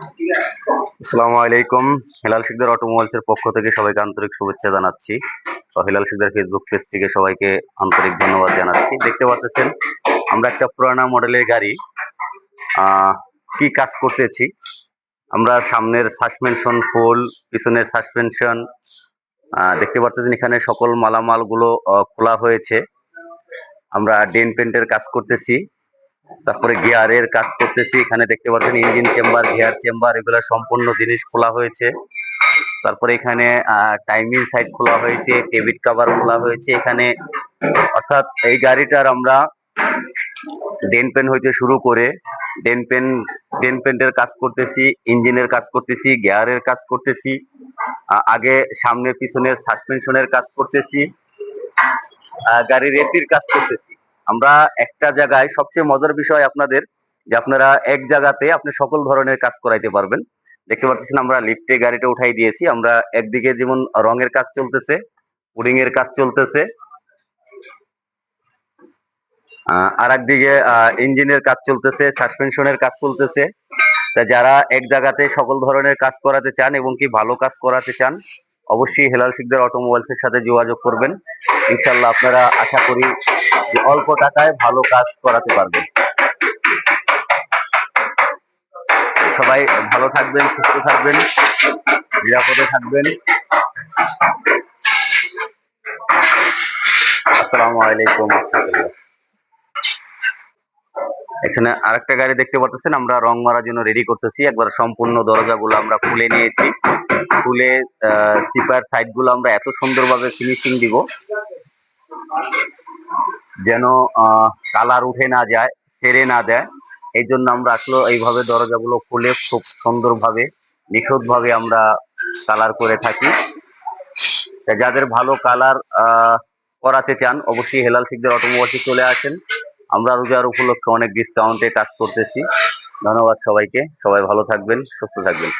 আসসালামু আলাইকুম। হেলাল শিকদার অটোমোবাইলস এর পক্ষ থেকে সবাইকে আন্তরিক শুভেচ্ছা জানাচ্ছি। তো হেলাল শিকদার ফেসবুক পেজ থেকে সবাইকে আন্তরিক ধন্যবাদ জানাচ্ছি। দেখতে পাচ্ছেন আমরা একটা পুরানা মডেলের গাড়ি কি কাজ করতেছি। আমরা সামনের সাসপেনশন ফুল, পিছনের সাসপেনশন দেখতে পাচ্ছেন এখানে সকল মালামাল গুলো খোলা হয়েছে। আমরা ডেন পেন্টের কাজ করতেছি, তারপরে গিয়ারের কাজ করতেছি। এখানে দেখতে পাচ্ছেন ইঞ্জিন চেম্বার, গিয়ার চেম্বার এগুলো সম্পূর্ণ জিনিস খোলা হয়েছে। তারপরে এখানে টাইমিং সাইড খোলা হয়েছে, ডেবিট কভার খোলা হয়েছে এখানে। অর্থাৎ এই গাড়িটার আমরা ডেন পেন হইতে শুরু করে ডেন পেন ডেন পেন্টের কাজ করতেছি, ইঞ্জিনের কাজ করতেছি, গিয়ারের কাজ করতেছি, আগে সামনে পিছনের সাসপেনশনের কাজ করতেছি, গাড়ির এসির কাজ করতেছি। আমরা একটা জায়গায় সবচেয়ে মজার বিষয় আপনাদের, যে আপনারা এক জায়গাতে আপনি সকল ধরনের কাজ করাইতে পারবেন। দেখতে পাচ্ছেন আমরা লিফটে গাড়িটা উঠাই দিয়েছি। আমরা একদিকে যেমন রঙের কাজ চলতেছে, পুডিং এর কাজ চলতেছে, আর একদিকে ইঞ্জিনের কাজ চলতেছে, সাসপেনশনের কাজ চলতেছে। তা যারা এক জায়গাতে সকল ধরনের কাজ করাতে চান এবং কি ভালো কাজ করাতে চান, অবশ্যই হেলাল শিকদার অটোমোবাইলস এর সাথে যোগাযোগ করবেন। ইনশাল্লাহ আপনারা আশা করি যে অল্প টাকায় ভালো কাজ করাতে পারবেন। সবাই ভালো থাকবেন, সুস্থ থাকবেন, নিরাপদে থাকবেন। আসসালামু আলাইকুম রহমতুল্লাহ। এখানে আরেকটা গাড়ি দেখতে পাচ্ছেন, আমরা রং মারার জন্য রেডি করতেছি। একবার সম্পূর্ণ দরজাগুলো আমরা খুলে নিয়েছি। খুলে সিপার সাইড গুলো আমরা এত সুন্দরভাবে ফিনিশিং দিব যেন কালার উঠে না যায়, ছেড়ে না দেয়। এই জন্য আমরা আসলে এইভাবে দরজাগুলো খুলে খুব সুন্দরভাবে, নিখুঁতভাবে আমরা কালার করে থাকি। যাদের ভালো কালার করাতে চান অবশ্যই হেলাল শিকদার অটোমোবাইলসে চলে আসেন। আমরা রোজার উপলক্ষে অনেক ডিসকাউন্টে কাজ করতেছি। ধন্যবাদ সবাইকে। সবাই ভালো থাকবেন, সুস্থ থাকবেন।